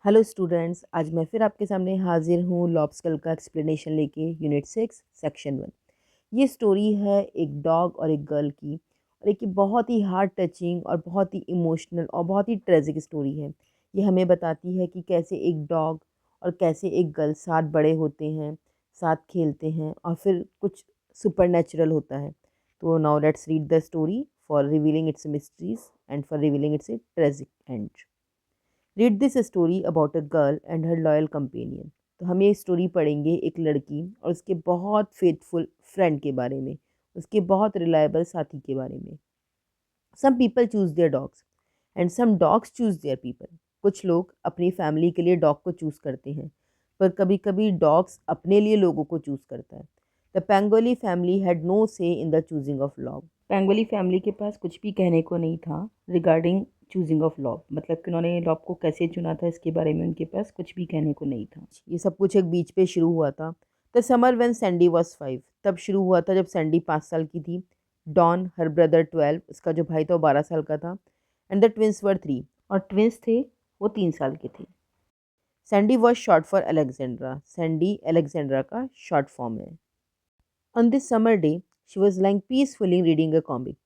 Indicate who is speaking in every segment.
Speaker 1: Hello students, आज मैं फिर आपके सामने हाजिर हूँ लॉब्स्कल का एक्सप्लेनेशन लेके यूनिट 6 सेक्शन 1। ये स्टोरी है एक डॉग और एक गर्ल की, और एक बहुत ही हार्ट टचिंग और बहुत ही इमोशनल और बहुत ही ट्रेजिक स्टोरी है। ये हमें बताती है कि कैसे एक डॉग और कैसे एक गर्ल साथ बड़े होते हैं, साथ खेलते हैं और फिर कुछ सुपर नेचुरल होता है। तो now let's read the story for revealing it's mysteries and for revealing it's tragic and. Read this story about a girl and her loyal companion. तो हम ये स्टोरी पढ़ेंगे एक लड़की और उसके बहुत फेथफुल फ्रेंड के बारे में, उसके बहुत रिलायबल साथी के बारे में। Some people choose their dogs and some dogs choose their people. कुछ लोग अपनी फैमिली के लिए डॉग को चूज़ करते हैं, पर कभी कभी डॉग्स अपने लिए लोगों को चूज़ करता है। The Pengelly family had no say in the choosing of Lob. Pengelly family के पास कुछ भी कहने को नहीं था रिगार्डिंग चूजिंग ऑफ लॉब, मतलब कि उन्होंने लॉब को कैसे चुना था इसके बारे में उनके पास कुछ भी कहने को नहीं था। ये सब कुछ एक बीच पे शुरू हुआ था। The summer when Sandy was 5, तब शुरू हुआ था जब सैंडी 5 साल की थी। डॉन हर ब्रदर 12, उसका जो भाई था वो 12 साल का था। एंड द ट्विंस वर 3, और ट्विंस थे वो 3 साल के थे। Sandy was short for Alexandra, Sandy Alexandra का शॉर्ट फॉर्म है। On this summer day she was lying peacefully reading a comic.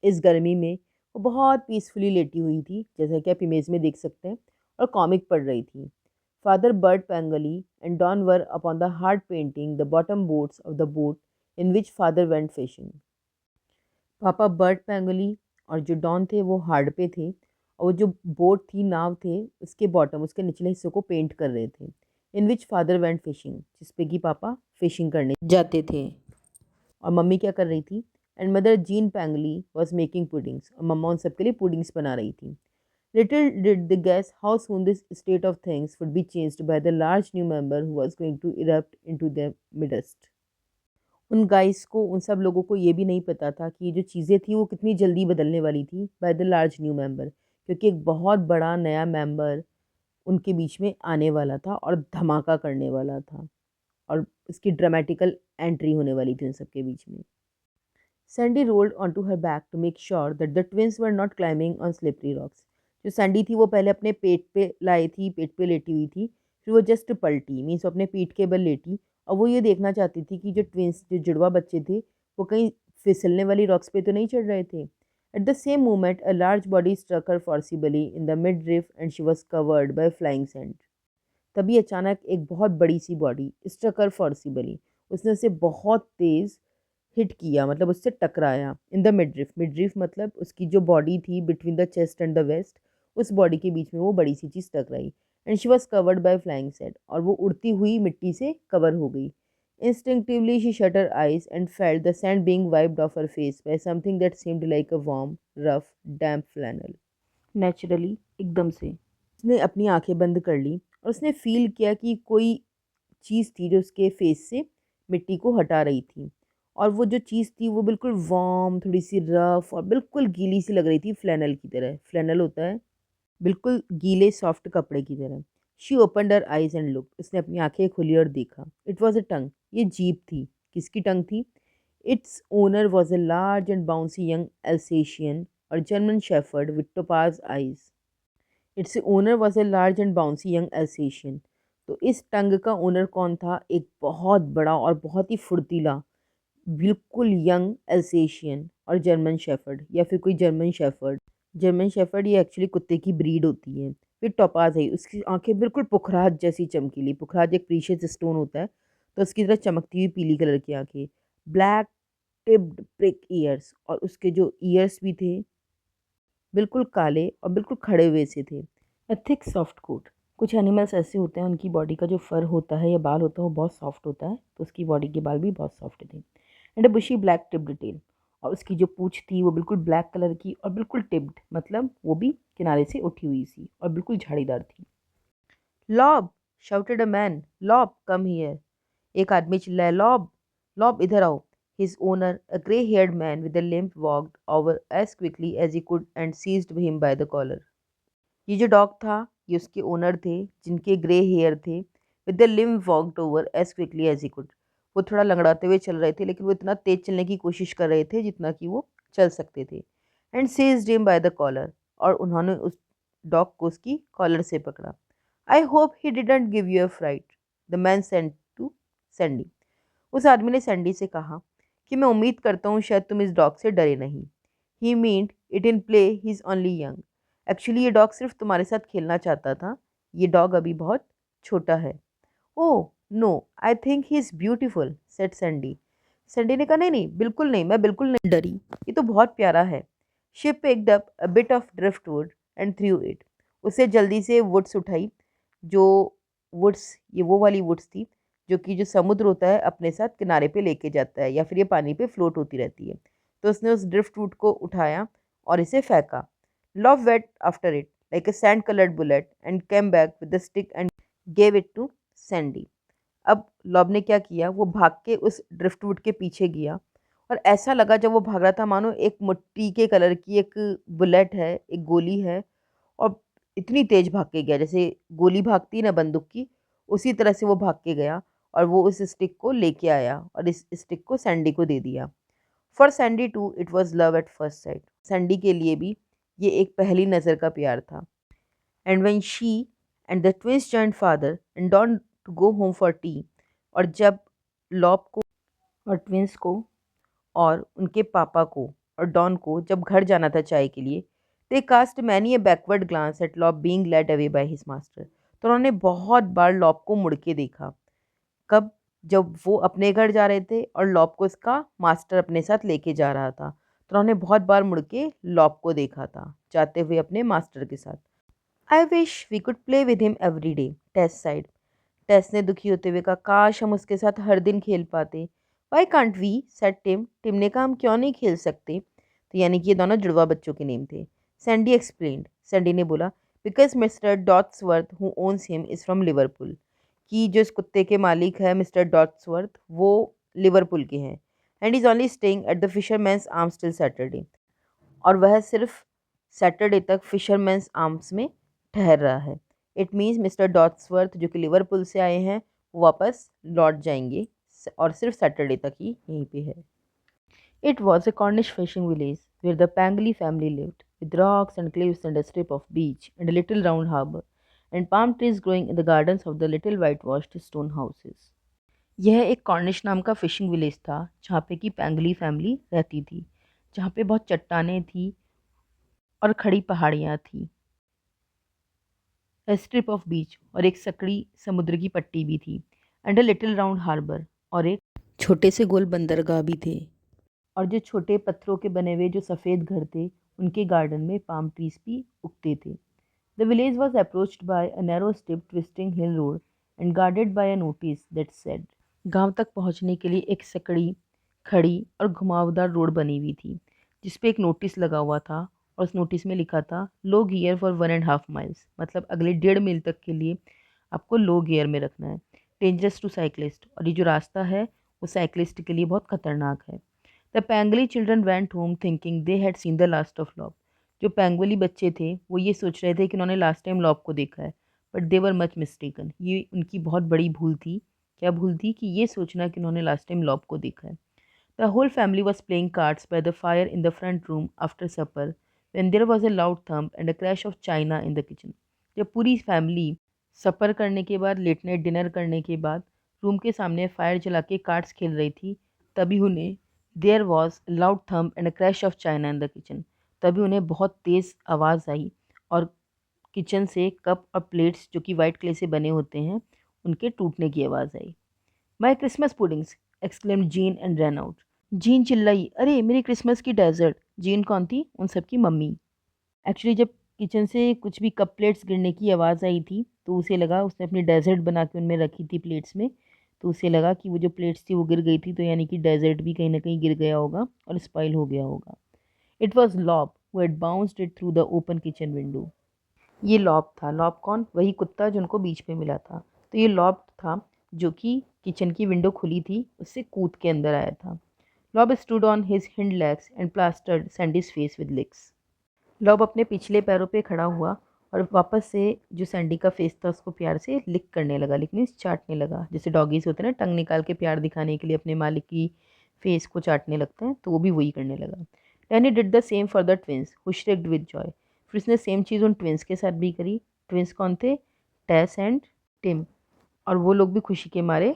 Speaker 1: इस गर्मी में वो बहुत पीसफुली लेटी हुई थी, जैसा कि आप इमेज में देख सकते हैं, और कॉमिक पढ़ रही थी। Father Bert Pengelly and Don were upon the hard painting the bottom boards of the boat in which father went fishing. पापा बर्ड पेंगली और जो डॉन थे वो हार्ड पे थे, और वो जो बोट थी, नाव थे, उसके बॉटम, उसके निचले हिस्से को पेंट कर रहे थे। इन विच फादर वेंट फिशिंग, जिसपे कि पापा फिशिंग करने जाते थे। और मम्मी क्या कर रही थी? And mother Jean Pengelly was making puddings, और मम्मा उन सबके लिए पुडिंग्स बना रही थी। Little did the guess how soon this state of things would be changed by the large new member who was going to erupt into their midst. उन guys को, उन सब लोगों को ये भी नहीं पता था कि ये जो चीज़ें थी वो कितनी जल्दी बदलने वाली थी bye the large new member, क्योंकि एक बहुत बड़ा नया मेंबर उनके बीच में आने वाला था और धमाका करने वाला था, और इसकी ड्रामेटिकल एंट्री होने वाली थी उन सबके बीच में। Sandy rolled onto her back to make sure that the twins were not climbing on slippery rocks। जो सैंडी थी वो पहले अपने पेट पे लाई थी, पेट पे लेटी हुई थी, फिर वो जस्ट पलटी, मीन्स अपने पीठ के बल लेटी, और वो ये देखना चाहती थी कि जो ट्विंस, जो जुड़वा बच्चे थे, वो कहीं फिसलने वाली रॉक्स पे तो नहीं चढ़ रहे थे। At the same moment a large body struck her forcibly in the midriff and she was covered by flying sand। तभी अचानक एक बहुत बड़ी सी बॉडी struck her forcibly, उसने उसे बहुत तेज़ हिट किया, मतलब उससे टकराया। इन द मिडरिफ, मिडरिफ मतलब उसकी जो बॉडी थी between the chest and the waist, उस बॉडी के बीच में वो बड़ी सी चीज़ टकराई। And she was covered by flying sand, और वो उड़ती हुई मिट्टी से कवर हो गई। Instinctively she shut her eyes and felt the sand being wiped off her face by something that seemed like a warm rough damp flannel. Naturally, एकदम से उसने अपनी आंखें बंद कर ली, और उसने फील किया कि कोई चीज़ थी जो उसके फेस से मिट्टी को हटा रही थी, और वो जो चीज़ थी वो बिल्कुल वार्म, थोड़ी सी रफ और बिल्कुल गीली सी लग रही थी, फ्लैनल की तरह। फ्लैनल होता है बिल्कुल गीले सॉफ्ट कपड़े की तरह। She opened her eyes and look, उसने अपनी आंखें खोली और देखा। इट वॉज अ टंग, ये जीभ थी। किसकी टंग थी? Its owner was a large and bouncy young Alsatian और German shepherd with topaz eyes. Its owner was a large and bouncy young Alsatian. तो इस टंग का ओनर कौन था? एक बहुत बड़ा और बहुत ही फुर्तीला, बिल्कुल यंग एल्सेशियन और जर्मन शेफर्ड, या फिर कोई जर्मन शेफर्ड। जर्मन शेफर्ड ये एक्चुअली कुत्ते की ब्रीड होती है। फिर टोपाज है, उसकी आंखें बिल्कुल पुखराज जैसी चमकीली। पुखराज एक प्रीशियस स्टोन होता है, तो उसकी तरह चमकती हुई पीली कलर की आंखें। ब्लैक टिप्ड प्रिक ईयर्स, और उसके जो ईयर्स भी थे बिल्कुल काले और बिल्कुल खड़े हुए से थे। अ थिक सॉफ्ट कोट, कुछ एनिमल्स ऐसे होते हैं उनकी बॉडी का जो फर होता है या बाल होता है वो बहुत सॉफ्ट होता है, तो उसकी बॉडी के बाल भी बहुत सॉफ्ट थे। And a bushy black tipped tail, और उसकी जो पूंछ थी वो बिल्कुल ब्लैक कलर की और बिल्कुल टिप्ड, मतलब वो भी किनारे से उठी हुई सी और बिल्कुल झाड़ीदार थी। Lobe, shouted a man, lobe come here. एक आदमी चिल्लाया, लॉब, लॉब इधर आओ। His owner, a grey-haired man with a limp, walked over as quickly as he could and seized him by the collar। ये जो डॉग था, ये उसके ओनर थे जिनके ग्रे हेयर थे। With the limp walked over as quickly as he could, वो थोड़ा लंगड़ाते हुए चल रहे थे, लेकिन वो इतना तेज चलने की कोशिश कर रहे थे जितना कि वो चल सकते थे। And seized him by the collar, और उन्होंने उस डॉग को उसकी कॉलर से पकड़ा। I hope he didn't give you a fright, the man said to Sandy. उस आदमी ने सैंडी से कहा कि मैं उम्मीद करता हूँ शायद तुम इस डॉग से डरे नहीं। He meant it in play, he is only young. Actually ये डॉग सिर्फ तुम्हारे साथ खेलना चाहता था, ये डॉग अभी बहुत छोटा है। Oh no, I think he is beautiful, said Sandy. Sandy ने कहा नहीं नहीं, बिल्कुल नहीं, मैं बिल्कुल नहीं डरी, ये तो बहुत प्यारा है। She picked up a bit of driftwood and through it. उसे जल्दी से वुड्स उठाई, जो वुड्स, ये वो वाली वुड्स थी जो कि जो समुद्र होता है अपने साथ किनारे पे लेके जाता है या फिर ये पानी पे फ्लोट होती रहती है। तो उसने उस ड्रिफ्टवुड को उठाया और इसे फेंका। Lob went after it like a sand coloured bullet and came back with the stick and gave it to Sandy. अब लॉब ने क्या किया, वो भाग के उस ड्रिफ्टवुड के पीछे गया और ऐसा लगा जब वो भाग रहा था मानो एक मिट्टी के कलर की एक बुलेट है, एक गोली है, और इतनी तेज भाग के गया जैसे गोली भागती है ना बंदूक की, उसी तरह से वो भाग के गया और वो उस स्टिक को लेके आया और इस स्टिक को सैंडी को दे दिया। For Sandy too it was love at first sight. Sandy के लिए भी ये एक पहली नज़र का प्यार था। And when she and the twins joined father and Don to go home for tea, और जब लॉब को और ट्विंस को और उनके पापा को और डॉन को जब घर जाना था चाय के लिए, they cast many a backward glance at Lob being led away by his master. तो उन्होंने बहुत बार लॉब को मुड़ के देखा। कब? जब वो अपने घर जा रहे थे और लॉब को उसका मास्टर अपने साथ लेके जा रहा था, तो उन्होंने बहुत बार मुड़ के लॉब को देखा था जाते हुए अपने मास्टर के साथ। I wish we could play with him every day, Tess sighed. Tess ने दुखी होते हुए कहा, काश हम उसके साथ हर दिन खेल पाते। Why can't we, said Tim. Tim ने कहा, हम क्यों नहीं खेल सकते। तो यानी कि ये दोनों जुड़वा बच्चों के नेम थे। सैंडी एक्सप्लेन्ड, सैंडी ने बोला, because Mr Dodsworth who owns him is from Liverpool, कि जो इस कुत्ते के मालिक है मिस्टर डॉट्सवर्थ, वो लिवरपूल के हैं। And is only staying at the fisherman's arms till Saturday, और वह सिर्फ सैटरडे तक फिशरमैन्स आर्म्स में ठहर रहा है। इट मीन्स मिस्टर डॉट्सवर्थ जो कि लिवरपूल से आए हैं वो वापस लौट जाएंगे और सिर्फ सैटरडे तक ही यहीं पे है। It was a Cornish fishing village where the Pangley family lived, with rocks and cliffs and a strip of beach and a little round harbour, and palm trees growing in the gardens of the little whitewashed stone houses. यह एक Cornish नाम का fishing village था जहाँ पे कि पैंगली family रहती थी, जहाँ पे बहुत चट्टानें थी और खड़ी पहाड़ियाँ थी, a strip of बीच और एक सकड़ी समुद्र की पट्टी भी थी, and a little round harbour और एक छोटे से गोल बंदरगाह भी थे। और जो छोटे पत्थरों के बने हुए जो सफ़ेद घर थे, उनके गार्डन में पाम ट्रीज भी उगते थे। The village was approached by a narrow steep twisting hill road and guarded by a notice that said. गांव तक पहुंचने के लिए एक सकड़ी, खड़ी और घुमावदार रोड बनी हुई थी, जिस पे एक नोटिस लगा हुआ था और उस नोटिस में लिखा था लो गियर फॉर 1.5 माइल्स, मतलब अगले 1.5 मील तक के लिए आपको लो गियर में रखना है। डेंजरस टू साइकिलिस्ट, और ये जो रास्ता है वो साइकिलिस्ट के लिए बहुत खतरनाक है। The Pengelly children went home thinking they had seen the last of Lob. जो पैंगोली बच्चे थे वो ये सोच रहे थे कि उन्होंने लास्ट टाइम लॉब को देखा है, but they were much mistaken. ये उनकी बहुत बड़ी भूल थी। क्या भूल थी? कि ये सोचना कि उन्होंने लास्ट टाइम लॉब को देखा है। The whole family was playing cards by the fire in the front room after supper when there was a loud thump and a crash of china in the kitchen. जब पूरी family सपर करने के बाद, late night dinner करने के बाद, room के सामने फायर जला के कार्ड्स खेल रही थी, तभी उन्हें there was loud thump and a crash of china in the kitchen. तभी उन्हें बहुत तेज़ आवाज़ आई और किचन से कप और प्लेट्स जो कि वाइट क्ले से बने होते हैं उनके टूटने की आवाज़ आई। My Christmas puddings, exclaimed Jean and ran out. Jean चिल्लाई, अरे मेरी क्रिसमस की डेजर्ट। जीन कौन थी? उन सबकी मम्मी। एक्चुअली जब किचन से कुछ भी कप प्लेट्स गिरने की आवाज़ आई थी तो उसे लगा, उसने अपनी डेजर्ट बना के उनमें रखी थी प्लेट्स में, तो उसे लगा कि वो जो प्लेट्स थी वो गिर गई थी, तो यानी कि डेजर्ट भी कहीं ना कहीं गिर गया होगा और स्पाइल हो गया होगा। It was lobe who had bounced it through the open kitchen window. ये लॉब था। लॉब कौन? वही कुत्ता जो उनको बीच में मिला था। तो ये लॉब था जो कि किचन की विंडो खुली थी उससे कूद के अंदर आया था। Lob stood on his hind legs and plastered Sandy's face with licks. Lob अपने पिछले पैरों पे खड़ा हुआ और वापस से जो सैंडी का फेस था उसको प्यार से लिक करने लगा। लिक मीन्स चाटने लगा, जैसे डॉगीज होते हैं ना, टंग निकाल के प्यार दिखाने के लिए अपने मालिक की फेस को चाटने लगते हैं, तो वो भी वही करने लगा। Danny did the same for the twins who shrieked with joy. फिर उसने सेम चीज़ उन ट्विंस के साथ भी करी। ट्विंस कौन थे? टेस एंड टिम, और वो लोग भी खुशी के मारे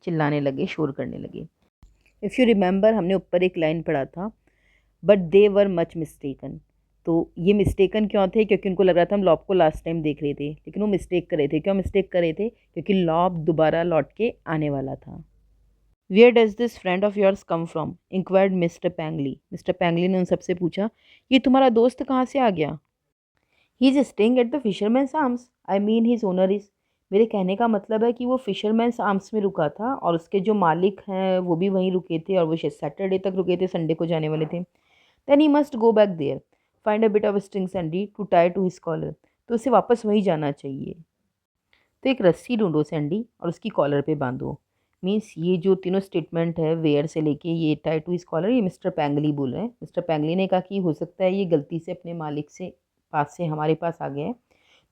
Speaker 1: चिल्लाने लगे, शोर करने लगे। इफ़ यू रिमेंबर, हमने ऊपर एक लाइन पढ़ा था, but they were much mistaken. तो ये मिस्टेकन क्यों थे? क्योंकि उनको लग रहा था हम लॉब को लास्ट टाइम देख रहे थे, लेकिन वो मिस्टेक कर रहे थे। क्यों मिस्टेक कर रहे थे? क्योंकि लॉब दोबारा लौट के आने वाला था। Where does this friend of yours come from? Inquired Mr Pengelly. Mr Pengelly ने उन सबसे पूछा, ये तुम्हारा दोस्त कहाँ से आ गया? He is staying at the fisherman's arms, I mean his owner is. मेरे कहने का मतलब है कि वो फिशरमैन्स आर्म्स में रुका था और उसके जो मालिक हैं वो भी वहीं रुके थे, और वो शायद सैटरडे तक रुके थे, संडे को जाने वाले थे। Then he must go back there, find a bit of string Sandy to tie to his collar. तो उसे वापस वहीं जाना चाहिए। तो एक रस्सी ढूंढो सैंडी और उसकी कॉलर पे बांधो। मीन्स ये जो तीनों स्टेटमेंट है, वेयर से लेके ये टाई टू हिज कॉलर, ये मिस्टर पैंगली बोल रहे हैं। मिस्टर पैंगली ने कहा कि हो सकता है ये गलती से अपने मालिक से पास से हमारे पास आ गया है,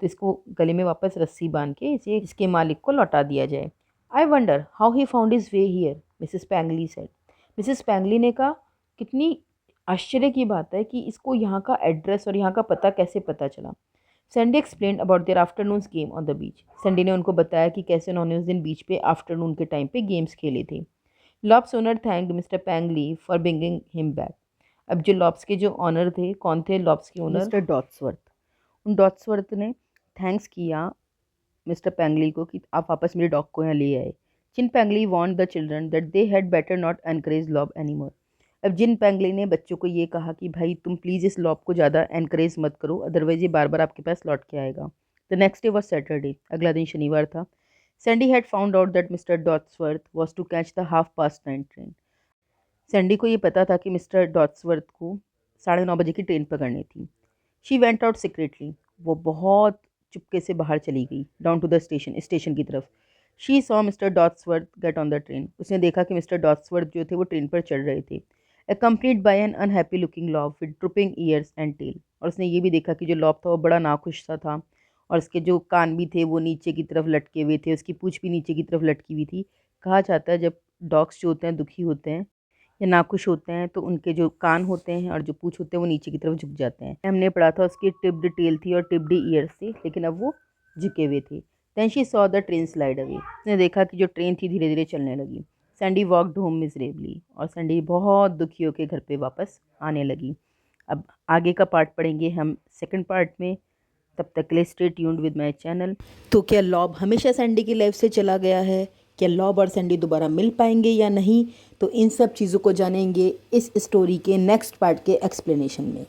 Speaker 1: तो इसको गले में वापस रस्सी बांध के इसे इसके मालिक को लौटा दिया जाए। I wonder how he found his way here, Mrs Pengelly said. Mrs Pengelly ने कहा, कितनी आश्चर्य की बात है कि इसको यहाँ का एड्रेस और यहाँ का पता कैसे पता चला। Sandy explain about their afternoon game on the beach. Sandy ने उनको बताया कि कैसे उन्होंने उस दिन बीच पे आफ्टरनून के टाइम पे गेम्स खेले थे। Lob's owner thanked Mr Pengelly for bringing him back. अब जो लॉब्स के जो ऑनर थे, कौन थे लॉब्स के ओनर? मिस्टर डॉट्सवर्थ। उन डॉट्सवर्थ ने थैंक्स किया मिस्टर पैंगली को कि आप वापस मेरे डॉग को यहाँ ले आए। Jean Pengelly warned the children that they had better not encourage Lob anymore. अब जिन पैंगली ने बच्चों को ये कहा कि भाई तुम प्लीज़ इस लॉब को ज़्यादा एनकरेज मत करो, अदरवाइज ये बार बार आपके पास लौट के आएगा। The next day was Saturday, अगला दिन शनिवार था। Sandy had found out that Mr Dodsworth was to catch the 9:30 train. Sandy को ये पता था कि मिस्टर डॉट्सवर्थ को 9:30 की ट्रेन पकड़नी थी। शी वेंट आउट सीक्रेटली, वो बहुत चुपके से बाहर चली गई, डाउन टू द स्टेशन की तरफ। She saw Mr Dodsworth get on the train, उसने देखा कि मिस्टर डॉट्सवर्थ जो थे वो ट्रेन पर चढ़ रहे थे, accompanied by an unhappy looking lob with drooping ears and tail। और उसने ये भी देखा कि जो लॉब था वो बड़ा नाखुश सा था, और उसके जो कान भी थे वो नीचे की तरफ लटके हुए थे, उसकी पूँछ भी नीचे की तरफ लटकी हुई थी। कहा जाता है जब डॉग्स जो होते हैं दुखी होते हैं या नाखुश होते हैं तो उनके जो कान होते हैं और जो पूँछ होते हैं वो नीचे की तरफ झुक जाते हैं। हमने पढ़ा था उसकी टिप्ड टेल थी और टिप्ड ईयर्स थे, लेकिन अब वो झुके हुए थे। Then she saw the train slide away, उसने देखा कि जो ट्रेन थी धीरे धीरे चलने लगी। सैंडी वॉकड होम मिजरेबली, और सैंडी बहुत दुखी होकर घर पे वापस आने लगी। अब आगे का पार्ट पढ़ेंगे हम सेकंड पार्ट में। तब तक के लिए stay tuned with my channel. तो क्या लॉब हमेशा सैंडी की लाइफ से चला गया है? क्या लॉब और सैंडी दोबारा मिल पाएंगे या नहीं? तो इन सब चीज़ों को जानेंगे इस स्टोरी के नेक्स्ट पार्ट के एक्सप्लेनेशन में।